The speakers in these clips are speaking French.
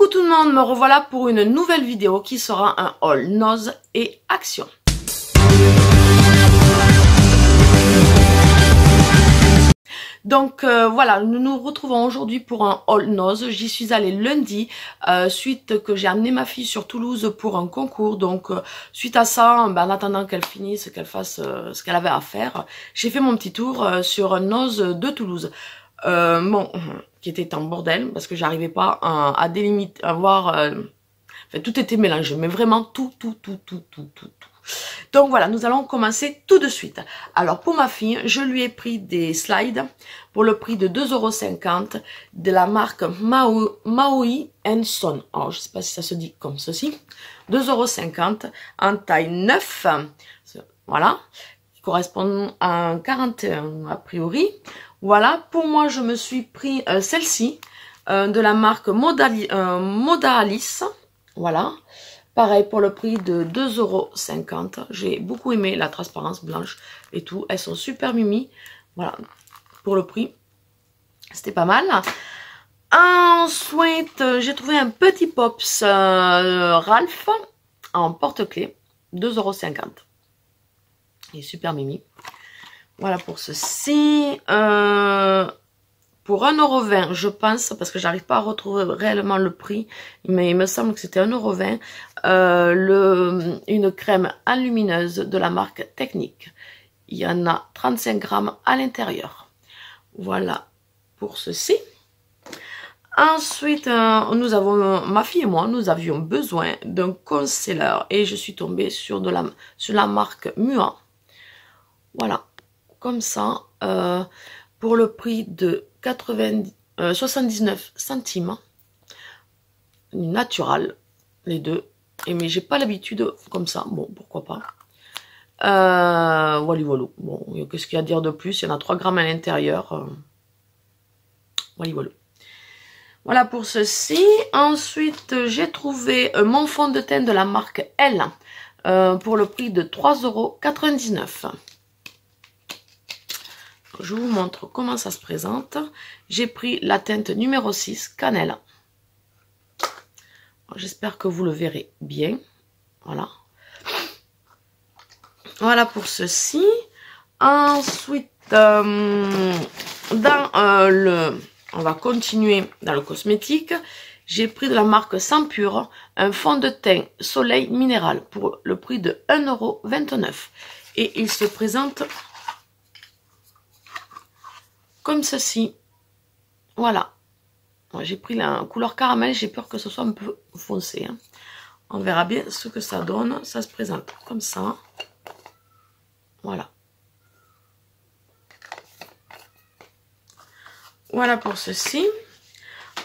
Coucou tout le monde, me revoilà pour une nouvelle vidéo qui sera un haul Nose et Action. Donc voilà, nous nous retrouvons aujourd'hui pour un haul Nose. J'y suis allée lundi, suite que j'ai amené ma fille sur Toulouse pour un concours. Donc suite à ça, en attendant qu'elle finisse, qu'elle fasse ce qu'elle avait à faire, j'ai fait mon petit tour sur un Nose de Toulouse. Bon, qui était en bordel parce que j'arrivais pas à délimiter, à voir. Enfin, tout était mélangé, mais vraiment tout. Donc voilà, nous allons commencer tout de suite. Alors pour ma fille, je lui ai pris des slides pour le prix de 2,50 € de la marque Maui & Son. Alors je sais pas si ça se dit comme ceci. 2,50 € en taille 9. Voilà, qui correspond à un 41 a priori. Voilà, pour moi je me suis pris celle-ci de la marque Modalis. Voilà. Pareil pour le prix de 2,50 €. J'ai beaucoup aimé la transparence blanche et tout. Elles sont super mimi. Voilà. Pour le prix, c'était pas mal. Ensuite, j'ai trouvé un petit Pops Ralph en porte-clés. 2,50 €. Il est super mimi. Voilà pour ceci. Pour 1,20 €, je pense, parce que j'arrive pas à retrouver réellement le prix, mais il me semble que c'était 1,20 €, une crème enlumineuse de la marque Technique. Il y en a 35 grammes à l'intérieur. Voilà pour ceci. Ensuite, nous avons, ma fille et moi, nous avions besoin d'un concealer et je suis tombée sur la marque Mua. Voilà, comme ça, pour le prix de 79 centimes, natural, les deux. Mais j'ai pas l'habitude comme ça, bon, pourquoi pas. Voilà. Bon, qu'est-ce qu'il y a à dire de plus? Il y en a 3 grammes à l'intérieur. Voilà. Voilà pour ceci. Ensuite, j'ai trouvé mon fond de teint de la marque Elle pour le prix de 3,99 €. Je vous montre comment ça se présente. J'ai pris la teinte numéro 6, Cannelle. J'espère que vous le verrez bien. Voilà. Voilà pour ceci. Ensuite, on va continuer dans le cosmétique. J'ai pris de la marque Sampure un fond de teint Soleil Minéral pour le prix de 1,29 €. Et il se présente comme ceci. Voilà. J'ai pris la couleur caramel. J'ai peur que ce soit un peu foncé. Hein. On verra bien ce que ça donne. Ça se présente comme ça. Voilà. Voilà pour ceci.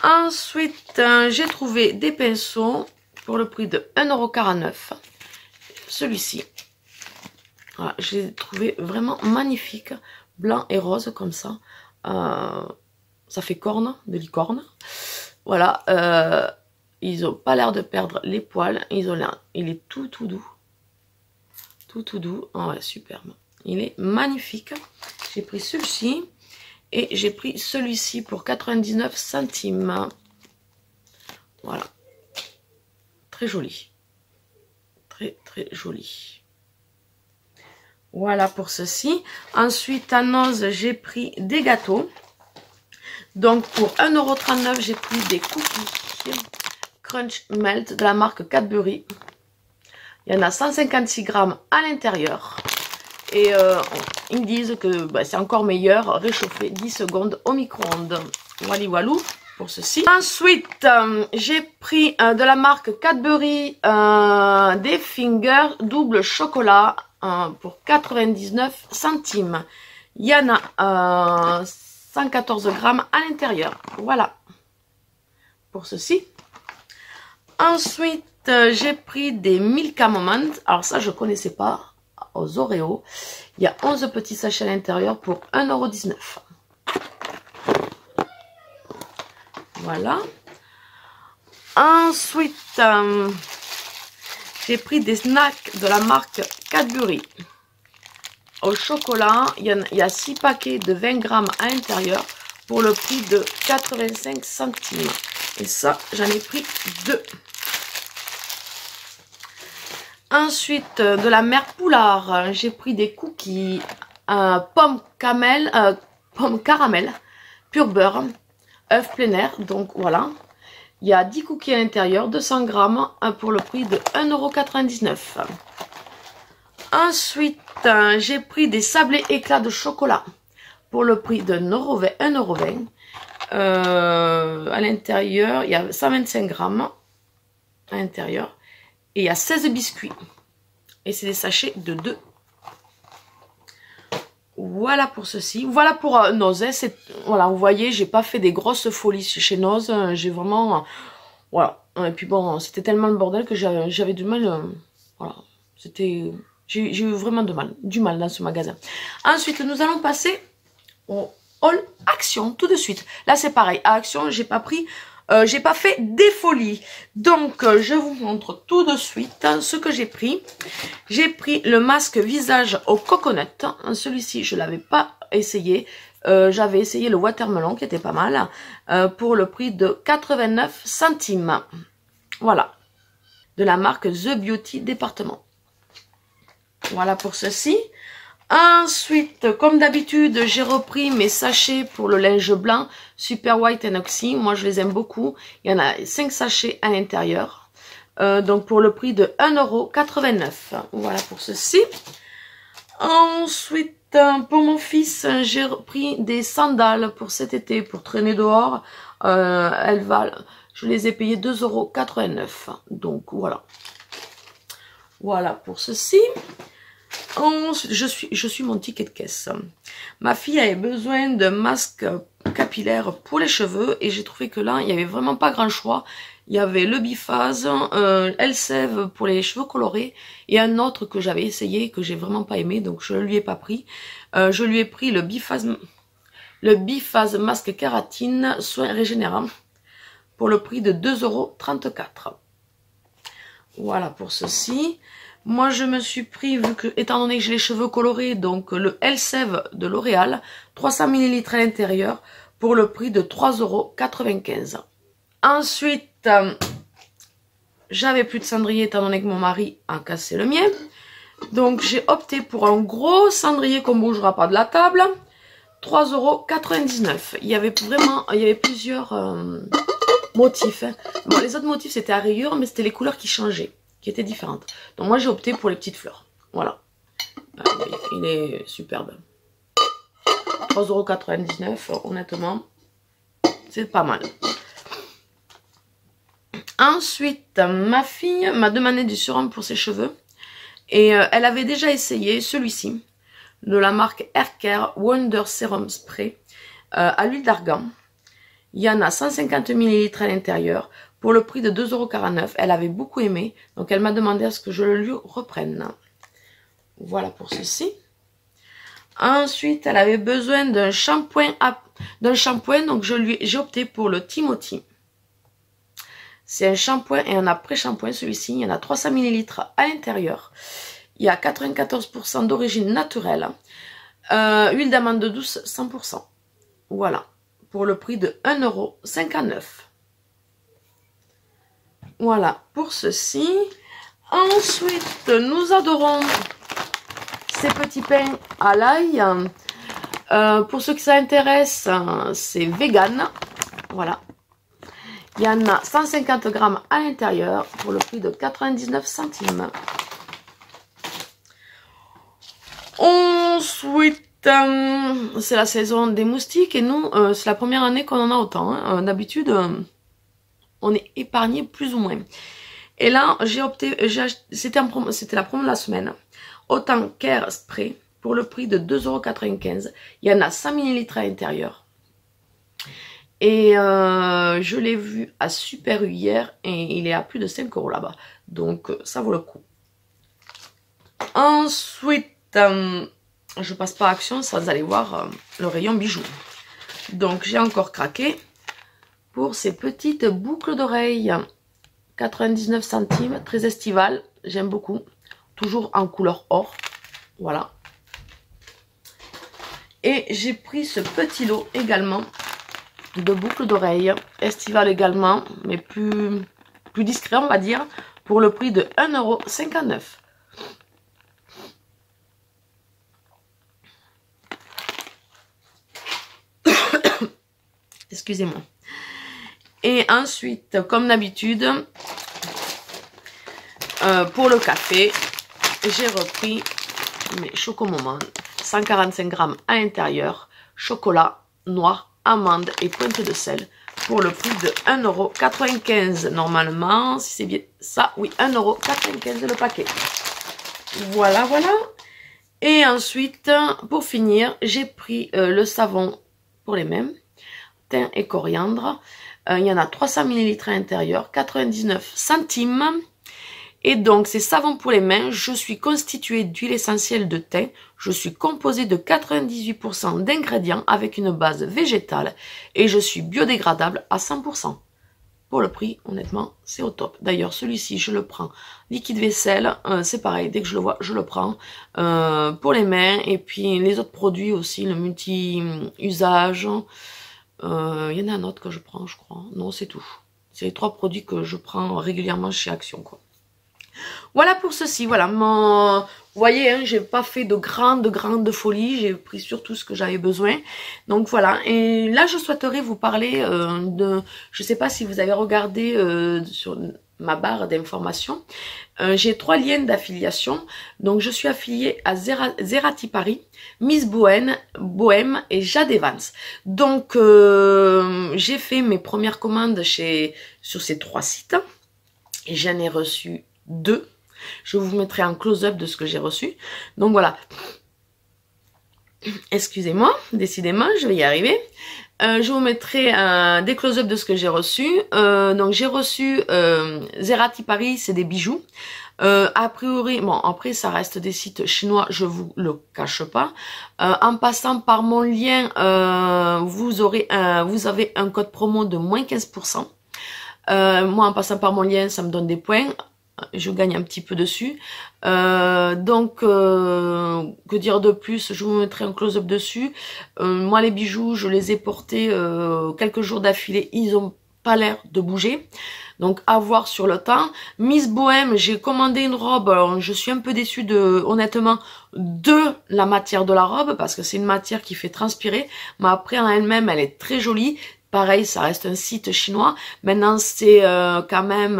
Ensuite, j'ai trouvé des pinceaux pour le prix de 1,49 €. Celui-ci. Voilà, j'ai trouvé vraiment magnifique. Blanc et rose comme ça. Ça fait corne, de licorne. Voilà. Ils n'ont pas l'air de perdre les poils. Il est tout doux. Tout doux. Oh ouais, superbe. Il est magnifique. J'ai pris celui-ci. Et j'ai pris celui-ci pour 99 centimes. Voilà. Très joli. Très joli. Voilà pour ceci. Ensuite, à Nose, j'ai pris des gâteaux. Donc, pour 1,39 €, j'ai pris des cookies Crunch Melt de la marque Cadbury. Il y en a 156 grammes à l'intérieur. Et ils disent que c'est encore meilleur, réchauffer 10 secondes au micro-ondes. Voilà pour ceci. Ensuite, j'ai pris de la marque Cadbury des Fingers double chocolat pour 99 centimes. Il y en a 114 grammes à l'intérieur. Voilà pour ceci. Ensuite, j'ai pris des Milka Moment. Alors ça, je ne connaissais pas. Aux Oreo. Il y a 11 petits sachets à l'intérieur pour 1,19 €. Voilà. Ensuite, j'ai pris des snacks de la marque Cadbury. Au chocolat, il y a 6 paquets de 20 grammes à l'intérieur pour le prix de 85 centimes. Et ça, j'en ai pris 2. Ensuite, de la mère Poulard, j'ai pris des cookies pomme caramel, pur beurre, œuf plein air. Donc voilà, il y a 10 cookies à l'intérieur, 200 grammes pour le prix de 1,99 €. Ensuite, j'ai pris des sablés éclats de chocolat pour le prix de 1,20 €. À l'intérieur, il y a 125 grammes à l'intérieur. Et il y a 16 biscuits. Et c'est des sachets de 2. Voilà pour ceci. Voilà pour Noz. Voilà, vous voyez, j'ai pas fait des grosses folies chez Noz. J'ai vraiment... voilà. Et puis bon, c'était tellement le bordel que j'avais du mal. Voilà. J'ai eu vraiment du mal dans ce magasin. Ensuite, nous allons passer au All Action tout de suite. Là, c'est pareil. À Action, j'ai pas pris... j'ai pas fait des folies. Donc, je vous montre tout de suite ce que j'ai pris. J'ai pris le masque visage au coconut. Celui-ci, je l'avais pas essayé. J'avais essayé le watermelon qui était pas mal. Pour le prix de 89 centimes. Voilà. De la marque The Beauty Département. Voilà pour ceci. Ensuite, comme d'habitude, j'ai repris mes sachets pour le linge blanc Super White and Oxy. Moi, je les aime beaucoup. Il y en a 5 sachets à l'intérieur. Donc, pour le prix de 1,89 €. Voilà pour ceci. Ensuite, pour mon fils, j'ai repris des sandales pour cet été, pour traîner dehors. Je les ai payées 2,89 €. Donc, voilà. Voilà pour ceci. Je suis mon ticket de caisse. Ma fille avait besoin de masque capillaire pour les cheveux et j'ai trouvé que là, il n'y avait vraiment pas grand choix. Il y avait le biphase, Elseve pour les cheveux colorés et un autre que j'avais essayé que j'ai vraiment pas aimé, donc je ne lui ai pas pris. Je lui ai pris le biphase masque kératine soin régénérant pour le prix de 2,34 €. Voilà pour ceci. Moi, je me suis pris, étant donné que j'ai les cheveux colorés, donc le Elseve de L'Oréal, 300 ml à l'intérieur, pour le prix de 3,95 €. Ensuite, j'avais plus de cendrier, étant donné que mon mari a cassé le mien. Donc, j'ai opté pour un gros cendrier qu'on ne bougera pas de la table, 3,99 €. Il y avait plusieurs motifs. Hein. Bon, les autres motifs, c'était à rayures, mais c'était les couleurs qui changeaient, qui étaient différentes. Donc moi j'ai opté pour les petites fleurs. Voilà. Il est superbe. 3,99 €, honnêtement. C'est pas mal. Ensuite, ma fille m'a demandé du sérum pour ses cheveux. Et elle avait déjà essayé celui-ci. De la marque Haircare Wonder Serum Spray. À l'huile d'argan. Il y en a 150 ml à l'intérieur. Pour le prix de 2,49 €, elle avait beaucoup aimé. Donc, elle m'a demandé à ce que je le lui reprenne. Voilà pour ceci. Ensuite, elle avait besoin d'un shampoing. Donc, j'ai opté pour le Timothy. C'est un shampoing et un après-shampoing. Celui-ci, il y en a 300 ml à l'intérieur. Il y a 94% d'origine naturelle. Huile d'amande douce, 100%. Voilà. Pour le prix de 1,59 €. Voilà pour ceci. Ensuite, nous adorons ces petits pains à l'ail. Pour ceux qui s'intéressent, c'est vegan. Voilà. Il y en a 150 grammes à l'intérieur pour le prix de 99 centimes. Ensuite, c'est la saison des moustiques et nous, c'est la première année qu'on en a autant. Hein. D'habitude... on est épargné plus ou moins. Et là, j'ai opté, c'était la promo de la semaine. Autant Care Spray pour le prix de 2,95 €. Il y en a 100 ml à l'intérieur. Et je l'ai vu à Super U hier et il est à plus de 5 € là-bas. Donc ça vaut le coup. Ensuite, je passe pas à Action sans aller voir le rayon bijoux. Donc j'ai encore craqué pour ces petites boucles d'oreilles, 99 centimes, très estival, j'aime beaucoup, toujours en couleur or, voilà. Et j'ai pris ce petit lot également, de boucles d'oreilles, estivales également, mais plus discret on va dire, pour le prix de 1,59 €. Excusez-moi. Et ensuite, comme d'habitude, pour le café, j'ai repris mes Chocomoments, 145 grammes à l'intérieur, chocolat noir, amande et pointe de sel, pour le prix de 1,95 € normalement, si c'est bien ça, oui, 1,95 € le paquet. Voilà, voilà. Et ensuite, pour finir, j'ai pris le savon pour les mains, thym et coriandre. Il y en a 300 ml à l'intérieur, 99 centimes. Et donc, ces savons pour les mains, je suis constituée d'huile essentielle de thym. Je suis composée de 98% d'ingrédients avec une base végétale. Et je suis biodégradable à 100%. Pour le prix, honnêtement, c'est au top. D'ailleurs, celui-ci, je le prends. Liquide vaisselle, c'est pareil. Dès que je le vois, je le prends. Pour les mains. Et puis, les autres produits aussi, le multi-usage. Il y en a un autre que je prends, je crois. Non, c'est tout. C'est les 3 produits que je prends régulièrement chez Action, quoi. Voilà pour ceci, voilà, vous voyez, hein, j'ai pas fait de grande folie, j'ai pris surtout ce que j'avais besoin. Donc voilà, et là je souhaiterais vous parler je sais pas si vous avez regardé sur ma barre d'informations, j'ai 3 liens d'affiliation. Donc je suis affiliée à Zerati Paris, Miss Bohème et Jade Evans. Donc j'ai fait mes premières commandes sur ces 3 sites et j'en ai reçu 2. Je vous mettrai un close-up de ce que j'ai reçu. Donc voilà. Excusez-moi, décidément, je vais y arriver. Je vous mettrai des close-up de ce que j'ai reçu. Donc j'ai reçu Zerati Paris, c'est des bijoux. A priori, bon après ça reste des sites chinois, je vous le cache pas. En passant par mon lien, vous avez un code promo de moins 15%. Moi en passant par mon lien, ça me donne des points. Je gagne un petit peu dessus. Donc, que dire de plus? Je vous mettrai un close-up dessus. Moi, les bijoux, je les ai portés quelques jours d'affilée. Ils ont pas l'air de bouger. Donc, à voir sur le temps. Miss Bohème, j'ai commandé une robe. Alors, je suis un peu déçue honnêtement, de la matière de la robe, parce que c'est une matière qui fait transpirer. Mais après, en elle-même, elle est très jolie. Pareil, ça reste un site chinois. Maintenant, c'est quand même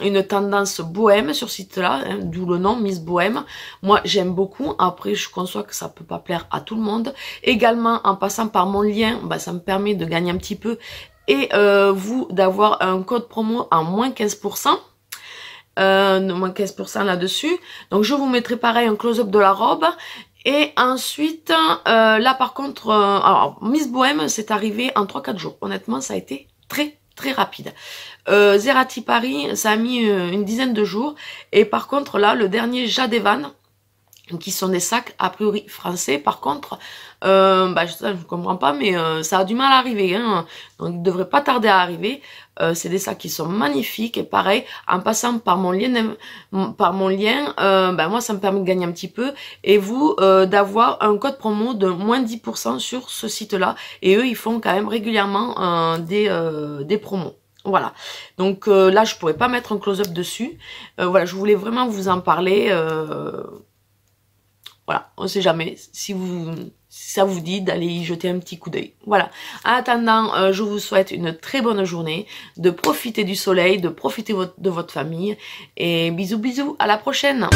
une tendance bohème sur ce site-là, hein, d'où le nom Miss Bohème. Moi, j'aime beaucoup. Après, je conçois que ça peut pas plaire à tout le monde. Également, en passant par mon lien, bah, ça me permet de gagner un petit peu et vous d'avoir un code promo en moins 15%. Moins 15% là-dessus. Donc, je vous mettrai pareil un close-up de la robe. Et ensuite, là par contre, alors Miss Bohème, c'est arrivé en 3-4 jours. Honnêtement, ça a été très rapide. Zerati Paris, ça a mis une dizaine de jours. Et par contre, là, le dernier Jade Evans, qui sont des sacs a priori français. Par contre, bah, je ne comprends pas, mais ça a du mal à arriver. Hein. Donc, il ne devrait pas tarder à arriver. C'est des sacs qui sont magnifiques. Et pareil, en passant par mon lien, bah, moi, ça me permet de gagner un petit peu. Et vous, d'avoir un code promo de moins 10% sur ce site-là. Et eux, ils font quand même régulièrement des promos. Voilà, donc là je pourrais pas mettre un close-up dessus. Voilà, je voulais vraiment vous en parler. Voilà, on sait jamais si ça vous dit d'aller y jeter un petit coup d'œil. Voilà, en attendant, je vous souhaite une très bonne journée, de profiter du soleil, de profiter de votre famille. Et bisous, à la prochaine.